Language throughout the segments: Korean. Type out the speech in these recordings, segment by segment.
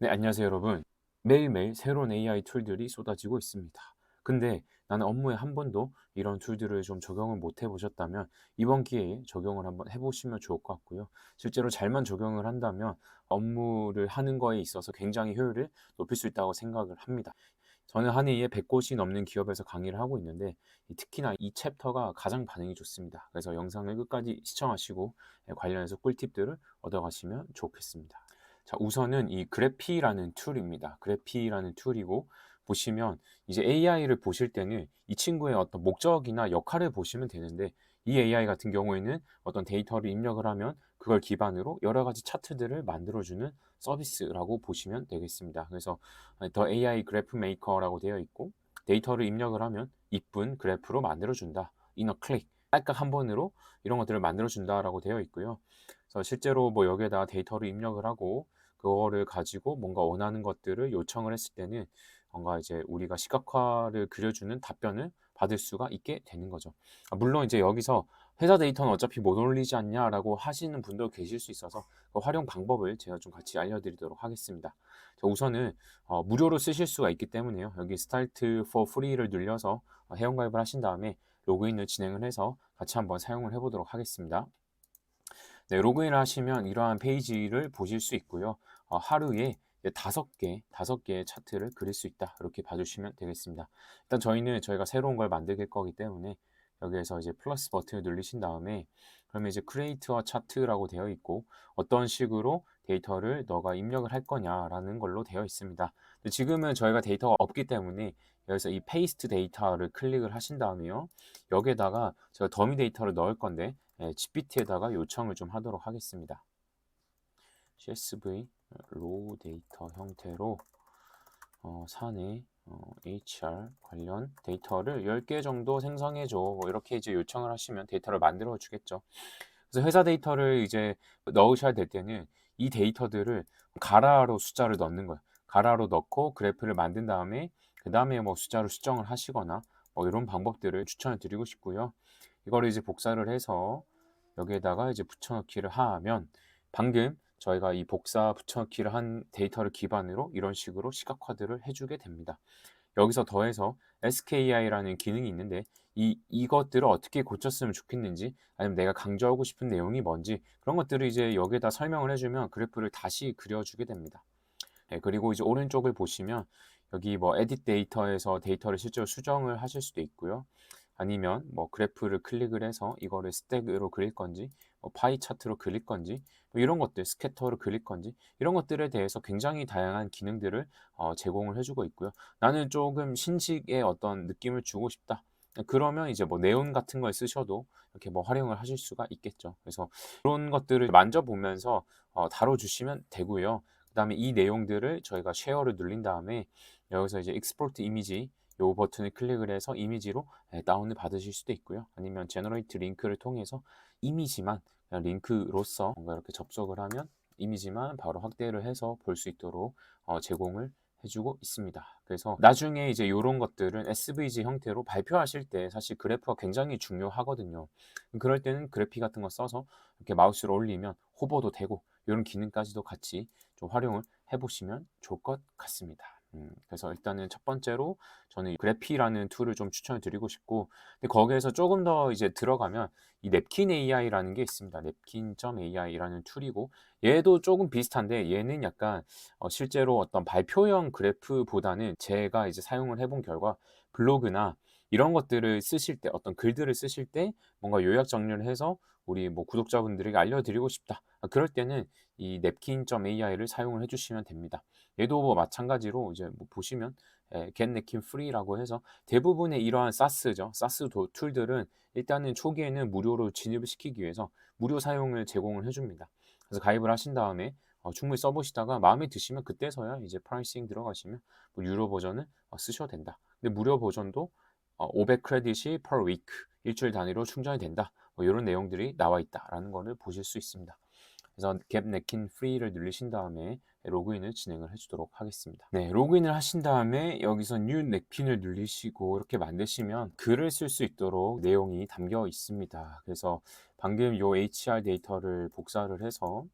네, 안녕하세요, 여러분. 매일매일 새로운 AI 툴들이 쏟아지고 있습니다. 근데 나는 업무에 한 번도 이런 툴들을 좀 적용을 못 해보셨다면 이번 기회에 적용을 한번 해보시면 좋을 것 같고요. 실제로 잘만 적용을 한다면 업무를 하는 거에 있어서 굉장히 효율을 높일 수 있다고 생각을 합니다. 저는 한 해에 100곳이 넘는 기업에서 강의를 하고 있는데 특히나 이 챕터가 가장 반응이 좋습니다. 그래서 영상을 끝까지 시청하시고 관련해서 꿀팁들을 얻어가시면 좋겠습니다. 자, 우선은 이 그래피라는 툴입니다. 그래피라는 툴이고 보시면 이제 AI를 보실 때는 이 친구의 어떤 목적이나 역할을 보시면 되는데 이 AI 같은 경우에는 어떤 데이터를 입력을 하면 그걸 기반으로 여러 가지 차트들을 만들어주는 서비스라고 보시면 되겠습니다. 그래서 더 AI 그래프 메이커라고 되어 있고 데이터를 입력을 하면 이쁜 그래프로 만들어준다. 이너 클릭 딸깍 한 번으로 이런 것들을 만들어준다라고 되어 있고요. 그래서 실제로 뭐 여기에다 데이터를 입력을 하고 그거를 가지고 뭔가 원하는 것들을 요청을 했을 때는 뭔가 이제 우리가 시각화를 그려주는 답변을 받을 수가 있게 되는 거죠. 물론 이제 여기서 "회사 데이터는 어차피 못 올리지 않냐?"라고 하시는 분도 계실 수 있어서 그 활용 방법을 제가 좀 같이 알려드리도록 하겠습니다. 자, 우선은 무료로 쓰실 수가 있기 때문에요. 여기 Start for Free를 눌려서 회원가입을 하신 다음에 로그인을 진행을 해서 같이 한번 사용을 해 보도록 하겠습니다. 네, 로그인을 하시면 이러한 페이지를 보실 수 있고요. 하루에 이제 5개의 차트를 그릴 수 있다. 이렇게 봐주시면 되겠습니다. 일단 저희가 새로운 걸 만들 거기 때문에 여기에서 이제 플러스 버튼을 누르신 다음에 그러면 이제 크리에이트와 차트라고 되어 있고 어떤 식으로 데이터를 너가 입력을 할 거냐라는 걸로 되어 있습니다. 근데 지금은 저희가 데이터가 없기 때문에 여기서 이 페이스트 데이터를 클릭을 하신 다음에요. 여기에다가 제가 더미 데이터를 넣을 건데 GPT에다가 요청을 좀 하도록 하겠습니다. CSV 로우 데이터 형태로 사내 HR 관련 데이터를 10개 정도 생성해줘. 뭐 이렇게 이제 요청을 하시면 데이터를 만들어 주겠죠. 그래서 회사 데이터를 이제 넣으셔야 될 때는 이 데이터들을 가라로 숫자를 넣는 거예요. 가라로 넣고 그래프를 만든 다음에 그 다음에 뭐 숫자로 수정을 하시거나 뭐 이런 방법들을 추천을 드리고 싶고요. 이거를 이제 복사를 해서 여기에다가 이제 붙여넣기를 하면 방금 저희가 이 복사 붙여넣기를 한 데이터를 기반으로 이런 식으로 시각화들을 해주게 됩니다. 여기서 더해서 SKI라는 기능이 있는데 이것들을 어떻게 고쳤으면 좋겠는지 아니면 내가 강조하고 싶은 내용이 뭔지 그런 것들을 이제 여기에다 설명을 해주면 그래프를 다시 그려주게 됩니다. 네, 그리고 이제 오른쪽을 보시면 여기 뭐 에딧 데이터에서 데이터를 실제로 수정을 하실 수도 있고요. 아니면 뭐 그래프를 클릭을 해서 이거를 스택으로 그릴 건지 뭐 파이 차트로 그릴 건지 뭐 이런 것들 스캐터로 그릴 건지 이런 것들에 대해서 굉장히 다양한 기능들을 제공을 해주고 있고요. 나는 조금 신식의 어떤 느낌을 주고 싶다. 그러면 이제 뭐 네온 같은 걸 쓰셔도 이렇게 뭐 활용을 하실 수가 있겠죠. 그래서 그런 것들을 만져보면서 다뤄주시면 되고요. 그다음에 이 내용들을 저희가 쉐어를 눌린 다음에 여기서 이제 익스포트 이미지 요 버튼을 클릭을 해서 이미지로 다운을 받으실 수도 있고요. 아니면 제너레이트 링크를 통해서 이미지만 그냥 링크로서 뭔가 이렇게 접속을 하면 이미지만 바로 확대를 해서 볼 수 있도록 제공을 해주고 있습니다. 그래서 나중에 이제 이런 것들은 SVG 형태로 발표하실 때 사실 그래프가 굉장히 중요하거든요. 그럴 때는 그래픽 같은 거 써서 이렇게 마우스를 올리면 호버도 되고 이런 기능까지도 같이 좀 활용을 해보시면 좋을 것 같습니다. 그래서 일단은 첫 번째로 저는 그래피라는 툴을 좀 추천을 드리고 싶고 근데 거기에서 조금 더 이제 들어가면 이 냅킨 AI라는 게 있습니다. 냅킨.ai라는 툴이고 얘도 조금 비슷한데 얘는 약간 실제로 어떤 발표형 그래프보다는 제가 이제 사용을 해본 결과 블로그나 이런 것들을 쓰실 때 어떤 글들을 쓰실 때 뭔가 요약 정리를 해서 우리 뭐 구독자분들에게 알려드리고 싶다. 그럴 때는 이 냅킨.ai를 사용을 해주시면 됩니다. 얘도 뭐 마찬가지로 이제 뭐 보시면 get napkin free라고 해서 대부분의 이러한 사스죠. 사스 툴들은 일단은 초기에는 무료로 진입을 시키기 위해서 무료 사용을 제공을 해줍니다. 그래서 가입을 하신 다음에 충분히 써보시다가 마음에 드시면 그때서야 이제 프라이싱 들어가시면 뭐 유료 버전을 쓰셔도 된다. 근데 무료 버전도 500 크레딧이 per week 일주일 단위로 충전이 된다. 뭐 이런 내용들이 나와 있다라는 거를 보실 수 있습니다. 그래서 get napkin free를 누르신 다음에 로그인을 진행을 해주도록 하겠습니다. 네, 로그인을 하신 다음에 여기서 new napkin을 누르시고 이렇게 만드시면 글을 쓸 수 있도록 내용이 담겨 있습니다. 그래서 방금 요 HR 데이터를 복사를 해서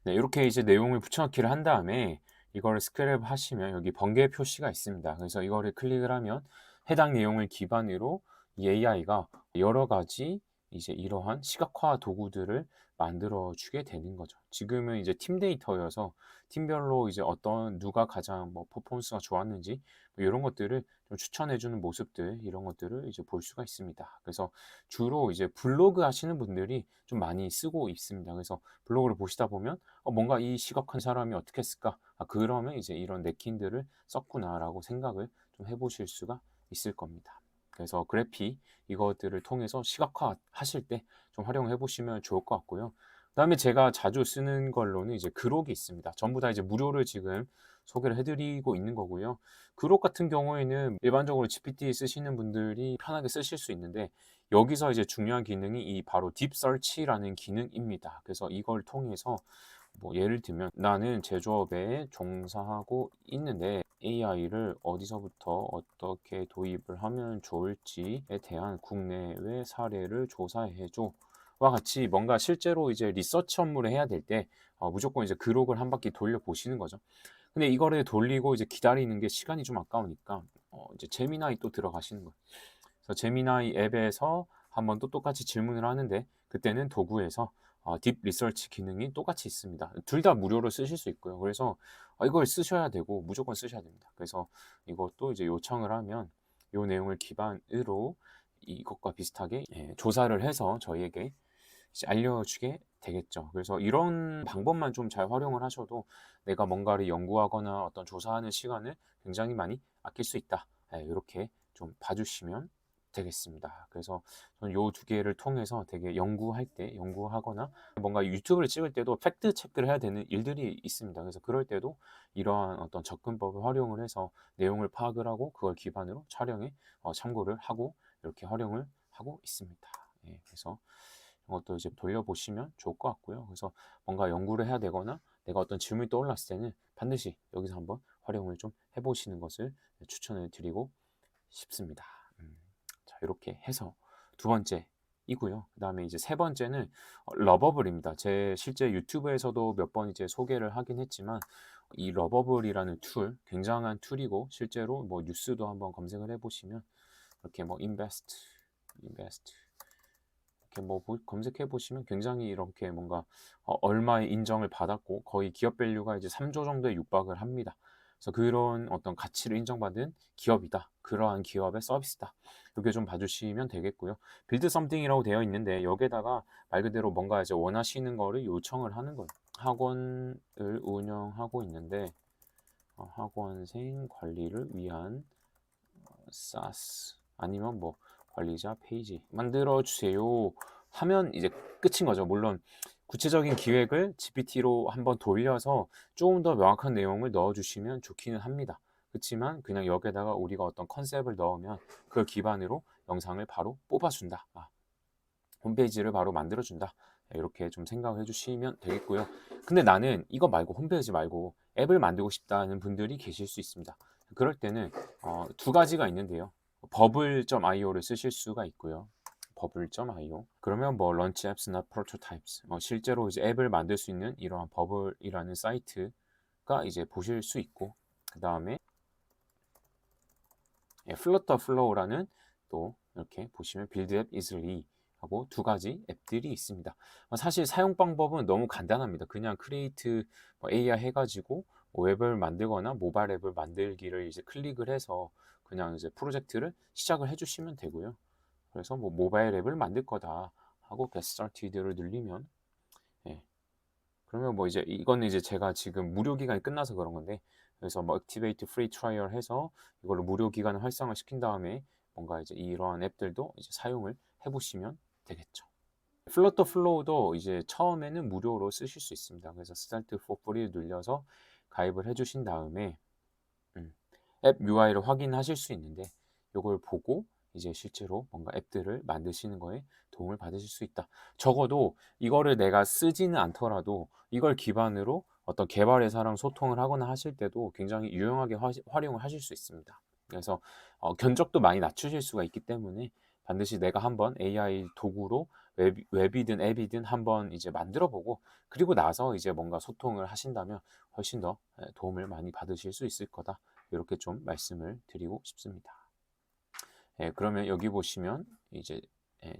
네, 이렇게 이제 내용을 붙여넣기를 한 다음에 이거를 스크랩 하시면 여기 번개 표시가 있습니다. 그래서 이거를 클릭을 하면 해당 내용을 기반으로 이 AI가 여러 가지 이제 이러한 시각화 도구들을 만들어 주게 되는 거죠. 지금은 이제 팀 데이터여서 팀별로 이제 어떤 누가 가장 뭐 퍼포먼스가 좋았는지 뭐 이런 것들을 좀 추천해 주는 모습들, 이런 것들을 이제 볼 수가 있습니다. 그래서 주로 이제 블로그 하시는 분들이 좀 많이 쓰고 있습니다. 그래서 블로그를 보시다 보면 뭔가 이 시각한 사람이 어떻게 했을까? 그러면 이제 이런 냅킨들을 썼구나라고 생각을 좀 해보실 수가 있을 겁니다. 그래서 그래피 이것들을 통해서 시각화 하실 때 좀 활용해 보시면 좋을 것 같고요. 그다음에 제가 자주 쓰는 걸로는 이제 그록이 있습니다. 전부 다 이제 무료를 지금 소개를 해드리고 있는 거고요. 그록 같은 경우에는 일반적으로 GPT 쓰시는 분들이 편하게 쓰실 수 있는데 여기서 이제 중요한 기능이 이 바로 딥 서치라는 기능입니다. 그래서 이걸 통해서 뭐 예를 들면 나는 제조업에 종사하고 있는데 AI를 어디서부터 어떻게 도입을 하면 좋을지에 대한 국내외 사례를 조사해줘. 와 같이 뭔가 실제로 이제 리서치 업무를 해야 될 때 무조건 이제 그록을 한 바퀴 돌려 보시는 거죠. 근데 이거를 돌리고 이제 기다리는 게 시간이 좀 아까우니까 이제 제미나이 또 들어가시는 거예요. 그래서 제미나이 앱에서 한번 또 똑같이 질문을 하는데 그때는 도구에서 딥 리서치 기능이 똑같이 있습니다. 둘 다 무료로 쓰실 수 있고요. 그래서 이걸 쓰셔야 되고 무조건 쓰셔야 됩니다. 그래서 이것도 이제 요청을 하면 이 내용을 기반으로 이것과 비슷하게 조사를 해서 저희에게 이제 알려주게 되겠죠. 그래서 이런 방법만 좀 잘 활용을 하셔도 내가 뭔가를 연구하거나 어떤 조사하는 시간을 굉장히 많이 아낄 수 있다. 이렇게 좀 봐주시면 되겠습니다. 그래서 저는 요 두 개를 통해서 되게 연구할 때, 연구하거나 뭔가 유튜브를 찍을 때도 팩트 체크를 해야 되는 일들이 있습니다. 그래서 그럴 때도 이러한 어떤 접근법을 활용을 해서 내용을 파악을 하고 그걸 기반으로 촬영에 참고를 하고 이렇게 활용을 하고 있습니다. 그래서 이것도 이제 돌려보시면 좋을 것 같고요. 그래서 뭔가 연구를 해야 되거나 내가 어떤 질문이 떠올랐을 때는 반드시 여기서 한번 활용을 좀 해보시는 것을 추천을 드리고 싶습니다. 자, 이렇게 해서 두 번째이고요. 그 다음에 이제 세 번째는 러버블입니다. 제 실제 유튜브에서도 몇 번 이제 소개를 하긴 했지만 이 러버블이라는 툴, 굉장한 툴이고 실제로 뭐 뉴스도 한번 검색을 해보시면 이렇게 뭐 인베스트 이렇게 뭐 검색해 보시면 굉장히 이렇게 뭔가 얼마의 인정을 받았고 거의 기업 밸류가 이제 3조 정도에 육박을 합니다. 그래서 그런 어떤 가치를 인정받은 기업이다. 그러한 기업의 서비스다. 이렇게 좀 봐주시면 되겠고요. 빌드 썸띵이라고 되어 있는데 여기에다가 말 그대로 뭔가 이제 원하시는 거를 요청을 하는 거예요. 학원을 운영하고 있는데 학원생 관리를 위한 SaaS 아니면 뭐 관리자 페이지 만들어 주세요 하면 이제 끝인 거죠. 물론 구체적인 기획을 GPT로 한번 돌려서 조금 더 명확한 내용을 넣어 주시면 좋기는 합니다. 그렇지만 그냥 여기에다가 우리가 어떤 컨셉을 넣으면 그 기반으로 영상을 바로 뽑아준다. 홈페이지를 바로 만들어준다. 이렇게 좀 생각해 주시면 되겠고요. 근데 나는 이거 말고 홈페이지 말고 앱을 만들고 싶다는 분들이 계실 수 있습니다. 그럴 때는 두 가지가 있는데요. bubble.io를 쓰실 수가 있고요. bubble.io. 그러면 뭐 launch apps, not prototypes. 실제로 이제 앱을 만들 수 있는 이러한 bubble이라는 사이트가 이제 보실 수 있고, 그 다음에 flutter flow라는 또 이렇게 보시면 build app easily 하고 두 가지 앱들이 있습니다. 사실 사용 방법은 너무 간단합니다. 그냥 create AI 해가지고 웹을 만들거나 모바일 앱을 만들기를 이제 클릭을 해서 그냥 이제 프로젝트를 시작을 해주시면 되고요. 그래서 뭐 모바일 앱을 만들 거다 하고 get started를 누르면 그러면 뭐 이제 이거는 이제 제가 지금 무료 기간이 끝나서 그런 건데 그래서 뭐 액티베이트 프리 트라이얼 해서 이걸로 무료 기간을 활성화 시킨 다음에 뭔가 이제 이러한 앱들도 이제 사용을 해보시면 되겠죠. 플러터 플로우도 이제 처음에는 무료로 쓰실 수 있습니다. 그래서 스타트 for free를 눌려서 가입을 해주신 다음에 앱 UI를 확인하실 수 있는데 이걸 보고 이제 실제로 뭔가 앱들을 만드시는 거에 도움을 받으실 수 있다. 적어도 이거를 내가 쓰지는 않더라도 이걸 기반으로 어떤 개발회사랑 소통을 하거나 하실 때도 굉장히 유용하게 활용을 하실 수 있습니다. 그래서 견적도 많이 낮추실 수가 있기 때문에 반드시 내가 한번 AI 도구로 웹이든 앱이든 한번 이제 만들어 보고 그리고 나서 이제 뭔가 소통을 하신다면 훨씬 더 도움을 많이 받으실 수 있을 거다. 이렇게 좀 말씀을 드리고 싶습니다. 그러면 여기 보시면 이제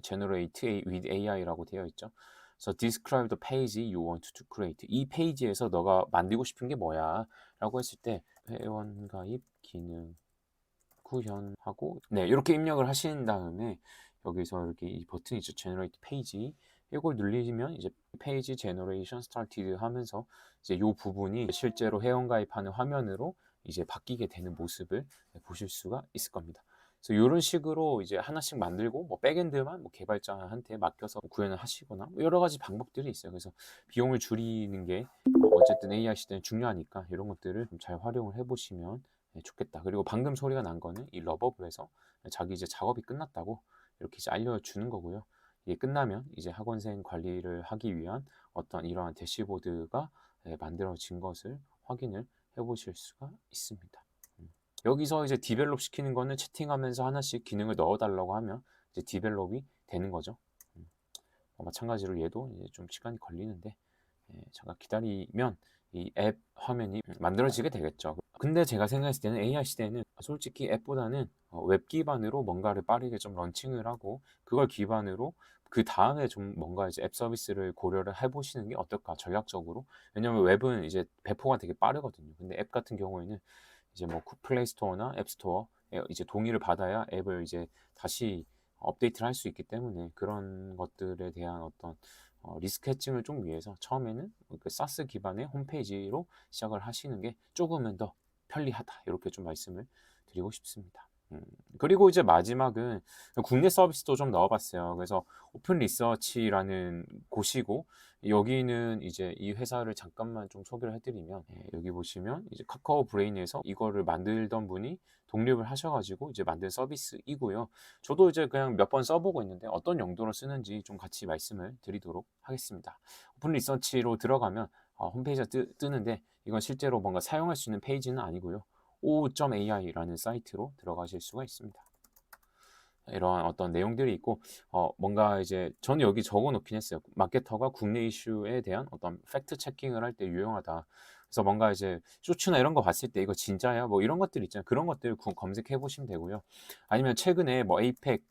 generate with AI라고 되어 있죠. So describe the page you want to create. 이 페이지에서 너가 만들고 싶은 게 뭐야? 라고 했을 때 회원 가입 기능 구현하고 이렇게 입력을 하신 다음에 여기서 이렇게 이 버튼이 있죠. generate page. 이걸 누르시면 이제 페이지 제너레이션 스타티드 하면서 이제 이 부분이 실제로 회원 가입하는 화면으로 이제 바뀌게 되는 모습을 보실 수가 있을 겁니다. 그래서 이런 식으로 이제 하나씩 만들고 뭐 백엔드만 뭐 개발자한테 맡겨서 구현을 하시거나 뭐 여러 가지 방법들이 있어요. 그래서 비용을 줄이는 게 어쨌든 AI 시대는 중요하니까 이런 것들을 좀 잘 활용을 해보시면 좋겠다. 그리고 방금 소리가 난 거는 이 러버부에서 자기 이제 작업이 끝났다고 이렇게 이제 알려주는 거고요. 이게 끝나면 이제 학원생 관리를 하기 위한 어떤 이러한 대시보드가 만들어진 것을 확인을 해보실 수가 있습니다. 여기서 이제 디벨롭 시키는 거는 채팅하면서 하나씩 기능을 넣어달라고 하면 이제 디벨롭이 되는 거죠. 마찬가지로 얘도 이제 좀 시간이 걸리는데 잠깐 기다리면 이 앱 화면이 만들어지게 되겠죠. 근데 제가 생각했을 때는 AI 시대에는 솔직히 앱보다는 웹 기반으로 뭔가를 빠르게 좀 런칭을 하고 그걸 기반으로 그 다음에 좀 뭔가 이제 앱 서비스를 고려를 해보시는 게 어떨까 전략적으로. 왜냐면 웹은 이제 배포가 되게 빠르거든요. 근데 앱 같은 경우에는 이제 뭐 플레이 스토어나 앱 스토어에 이제 동의를 받아야 앱을 이제 다시 업데이트를 할 수 있기 때문에 그런 것들에 대한 어떤 리스크 해칭을 좀 위해서 처음에는 그 사스 기반의 홈페이지로 시작을 하시는 게 조금은 더 편리하다. 이렇게 좀 말씀을 드리고 싶습니다. 그리고 이제 마지막은 국내 서비스도 좀 넣어봤어요. 그래서 오픈 리서치라는 곳이고 여기는 이제 이 회사를 잠깐만 좀 소개를 해드리면 여기 보시면 이제 카카오 브레인에서 이거를 만들던 분이 독립을 하셔가지고 이제 만든 서비스이고요. 저도 이제 그냥 몇 번 써보고 있는데 어떤 용도로 쓰는지 좀 같이 말씀을 드리도록 하겠습니다. 오픈 리서치로 들어가면 홈페이지가 뜨는데 이건 실제로 뭔가 사용할 수 있는 페이지는 아니고요. o.ai라는 사이트로 들어가실 수가 있습니다. 이러한 어떤 내용들이 있고 뭔가 이제 저는 여기 적어 놓긴 했어요. 마케터가 국내 이슈에 대한 어떤 팩트 체킹을 할 때 유용하다. 그래서 뭔가 이제 쇼츠나 이런 거 봤을 때 이거 진짜야? 뭐 이런 것들 있잖아요. 그런 것들 검색해 보시면 되고요. 아니면 최근에 뭐 에이펙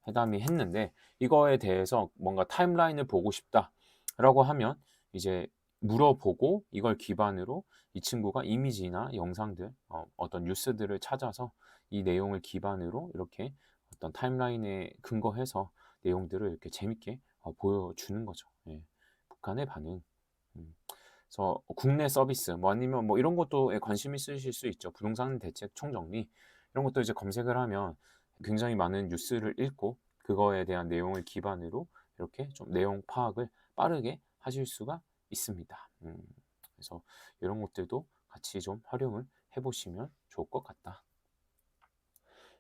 회담이 했는데 이거에 대해서 뭔가 타임라인을 보고 싶다라고 하면 이제 물어보고 이걸 기반으로 이 친구가 이미지나 영상들 어떤 뉴스들을 찾아서 이 내용을 기반으로 이렇게 어떤 타임라인에 근거해서 내용들을 이렇게 재밌게 보여주는 거죠. 북한의 반응. 그래서 국내 서비스 뭐 아니면 뭐 이런 것도 관심 있으실 수 있죠. 부동산 대책 총정리 이런 것도 이제 검색을 하면 굉장히 많은 뉴스를 읽고 그거에 대한 내용을 기반으로 이렇게 좀 내용 파악을 빠르게 하실 수가 있습니다. 그래서 이런 것들도 같이 좀 활용을 해보시면 좋을 것 같다.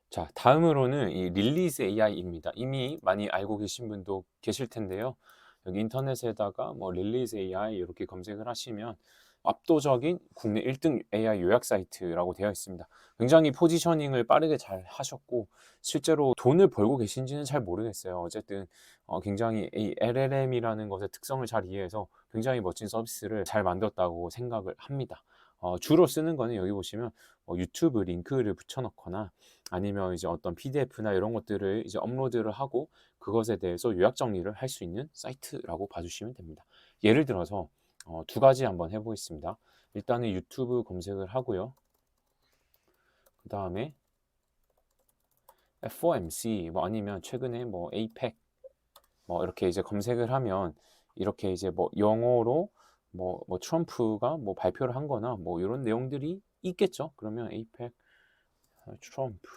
자, 다음으로는 이 릴리즈 AI입니다. 이미 많이 알고 계신 분도 계실 텐데요. 여기 인터넷에다가 뭐 릴리즈 AI 이렇게 검색을 하시면 압도적인 국내 1등 AI 요약 사이트라고 되어 있습니다. 굉장히 포지셔닝을 빠르게 잘 하셨고 실제로 돈을 벌고 계신지는 잘 모르겠어요. 어쨌든 굉장히 이 LLM이라는 것의 특성을 잘 이해해서 굉장히 멋진 서비스를 잘 만들었다고 생각을 합니다. 주로 쓰는 거는 여기 보시면 유튜브 링크를 붙여넣거나 아니면 이제 어떤 PDF나 이런 것들을 이제 업로드를 하고 그것에 대해서 요약 정리를 할 수 있는 사이트라고 봐주시면 됩니다. 예를 들어서 두 가지 한번 해보겠습니다. 일단은 유튜브 검색을 하고요. 그 다음에 FOMC 뭐 아니면 최근에 뭐 APEC 뭐 이렇게 이제 검색을 하면 이렇게 이제 뭐 영어로 뭐 트럼프가 뭐 발표를 한 거나 뭐 이런 내용들이 있겠죠. 그러면 APEC 트럼프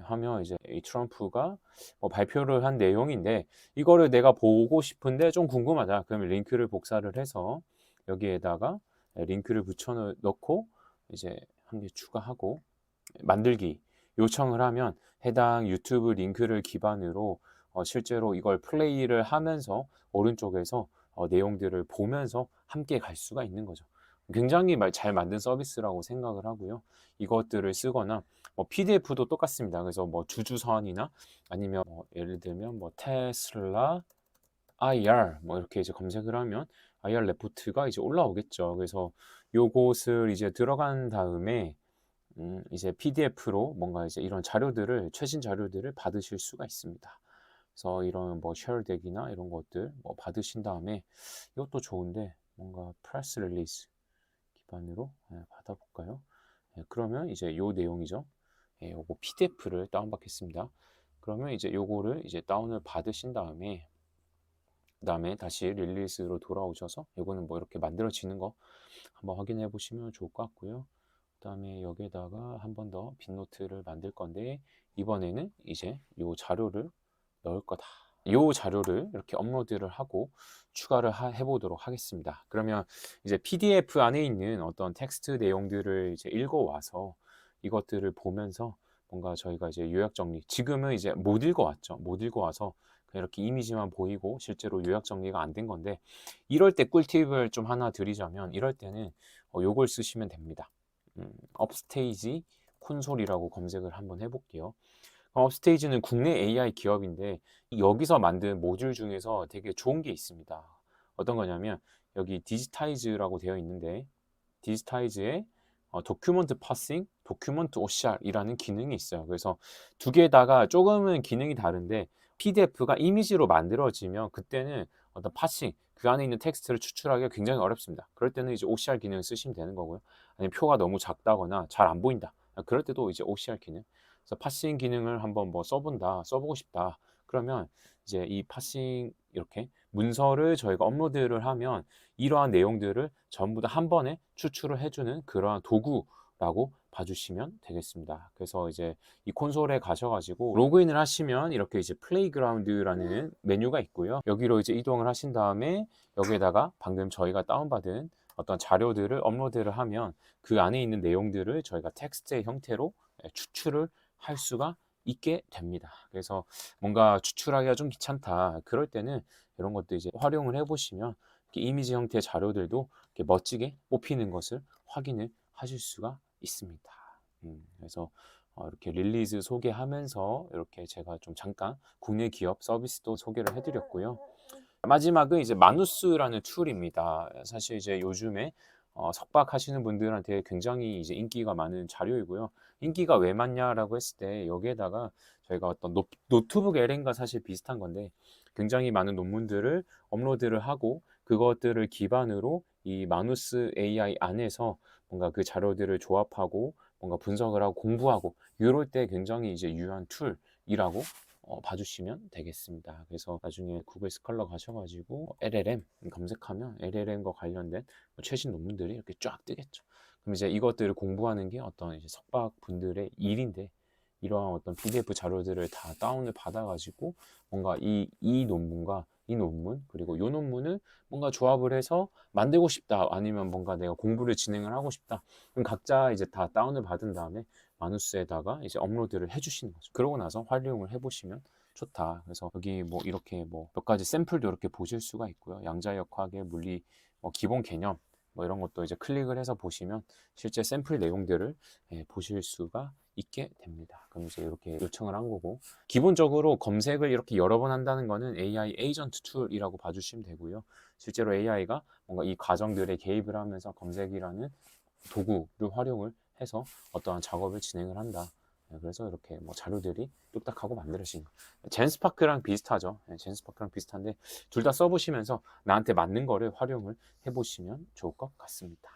하면 이제 이 트럼프가 뭐 발표를 한 내용인데 이거를 내가 보고 싶은데 좀 궁금하다. 그러면 링크를 복사를 해서 여기에다가 링크를 붙여 넣고 이제 한 개 추가하고 만들기 요청을 하면 해당 유튜브 링크를 기반으로 실제로 이걸 플레이를 하면서 오른쪽에서 내용들을 보면서 함께 갈 수가 있는 거죠. 굉장히 잘 만든 서비스라고 생각을 하고요. 이것들을 쓰거나 뭐 PDF도 똑같습니다. 그래서 뭐 주주선이나 아니면 뭐 예를 들면 뭐 테슬라 IR 뭐 이렇게 이제 검색을 하면 IR 레포트가 이제 올라오겠죠. 그래서 요것을 이제 들어간 다음에 이제 PDF로 뭔가 이제 이런 자료들을 최신 자료들을 받으실 수가 있습니다. 그래서 이런 뭐 쉐어덱이나 이런 것들 뭐 받으신 다음에 이것도 좋은데 뭔가 프레스 릴리즈 기반으로 받아볼까요? 그러면 이제 요 내용이죠. 요거 PDF를 다운받겠습니다. 그러면 이제 요거를 이제 다운을 받으신 다음에 그다음에 다시 릴리즈로 돌아오셔서 요거는 뭐 이렇게 만들어지는 거 한번 확인해 보시면 좋을 것 같고요. 그다음에 여기에다가 한 번 더 빈노트를 만들 건데 이번에는 이제 요 자료를 넣을 거다. 요 자료를 이렇게 업로드를 하고 추가를 해보도록 하겠습니다. 그러면 이제 PDF 안에 있는 어떤 텍스트 내용들을 이제 읽어와서 이것들을 보면서 뭔가 저희가 이제 요약 정리, 지금은 이제 못 읽어왔죠. 못 읽어와서 그냥 이렇게 이미지만 보이고 실제로 요약 정리가 안 된 건데 이럴 때 꿀팁을 좀 하나 드리자면 이럴 때는 요걸 쓰시면 됩니다. 업스테이지 콘솔이라고 검색을 한번 해볼게요. 업스테이지는 국내 AI 기업인데 여기서 만든 모듈 중에서 되게 좋은 게 있습니다. 어떤 거냐면 여기 디지타이즈라고 되어 있는데 디지타이즈에 도큐먼트 파싱, 도큐먼트 OCR이라는 기능이 있어요. 그래서 두 개다가 조금은 기능이 다른데 PDF가 이미지로 만들어지면 그때는 어떤 파싱, 그 안에 있는 텍스트를 추출하기가 굉장히 어렵습니다. 그럴 때는 이제 OCR 기능을 쓰시면 되는 거고요. 아니면 표가 너무 작다거나 잘 안 보인다. 그럴 때도 이제 OCR 기능. 그래서 파싱 기능을 한번 뭐 써본다, 써보고 싶다. 그러면 이제 이 파싱 이렇게 문서를 저희가 업로드를 하면 이러한 내용들을 전부 다 한 번에 추출을 해주는 그러한 도구라고 봐주시면 되겠습니다. 그래서 이제 이 콘솔에 가셔가지고 로그인을 하시면 이렇게 이제 플레이그라운드라는 메뉴가 있고요. 여기로 이제 이동을 하신 다음에 여기에다가 방금 저희가 다운받은 어떤 자료들을 업로드를 하면 그 안에 있는 내용들을 저희가 텍스트의 형태로 추출을 할 수가 있게 됩니다. 그래서 뭔가 추출하기가 좀 귀찮다. 그럴 때는 이런 것도 이제 활용을 해보시면 이미지 형태의 자료들도 이렇게 멋지게 뽑히는 것을 확인을 하실 수가 있습니다. 그래서 이렇게 릴리즈 소개하면서 이렇게 제가 좀 잠깐 국내 기업 서비스도 소개를 해드렸고요. 마지막은 이제 마누스라는 툴입니다. 사실 이제 요즘에 석박하시는 분들한테 굉장히 이제 인기가 많은 자료이고요. 인기가 왜 많냐라고 했을 때 여기에다가 저희가 어떤 노트북 LM과 사실 비슷한 건데 굉장히 많은 논문들을 업로드를 하고 그것들을 기반으로 이 마누스 AI 안에서 뭔가 그 자료들을 조합하고 뭔가 분석을 하고 공부하고 이럴 때 굉장히 이제 유효한 툴이라고 봐주시면 되겠습니다. 그래서 나중에 구글 스칼러 가셔가지고 LLM 검색하면 LLM과 관련된 최신 논문들이 이렇게 쫙 뜨겠죠. 그럼 이제 이것들을 공부하는 게 어떤 이제 석박 분들의 일인데 이러한 어떤 PDF 자료들을 다 다운을 받아가지고 뭔가 이 논문과 이 논문 그리고 이 논문을 뭔가 조합을 해서 만들고 싶다 아니면 뭔가 내가 공부를 진행을 하고 싶다 그럼 각자 이제 다 다운을 받은 다음에 마누스에다가 이제 업로드를 해주시는 거죠. 그러고 나서 활용을 해보시면 좋다. 그래서 여기 뭐 이렇게 뭐 몇 가지 샘플도 이렇게 보실 수가 있고요. 양자역학의 물리 기본 개념 뭐 이런 것도 이제 클릭을 해서 보시면 실제 샘플 내용들을 보실 수가 있게 됩니다. 그럼 이제 이렇게 요청을 한 거고 기본적으로 검색을 이렇게 여러 번 한다는 거는 AI 에이전트 툴이라고 봐주시면 되고요. 실제로 AI가 뭔가 이 과정들에 개입을 하면서 검색이라는 도구를 활용을 해서 어떠한 작업을 진행을 한다. 그래서 이렇게 뭐 자료들이 뚝딱하고 만들어진 젠스파크랑 비슷하죠. 젠스파크랑 비슷한데 둘 다 써보시면서 나한테 맞는 거를 활용을 해보시면 좋을 것 같습니다.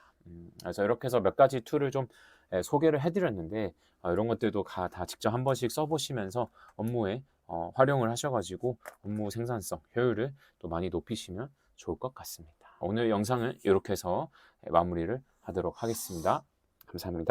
그래서 이렇게 해서 몇 가지 툴을 좀 소개를 해드렸는데 이런 것들도 다 직접 한 번씩 써보시면서 업무에 활용을 하셔가지고 업무 생산성, 효율을 또 많이 높이시면 좋을 것 같습니다. 오늘 영상은 이렇게 해서 마무리를 하도록 하겠습니다. 감사합니다.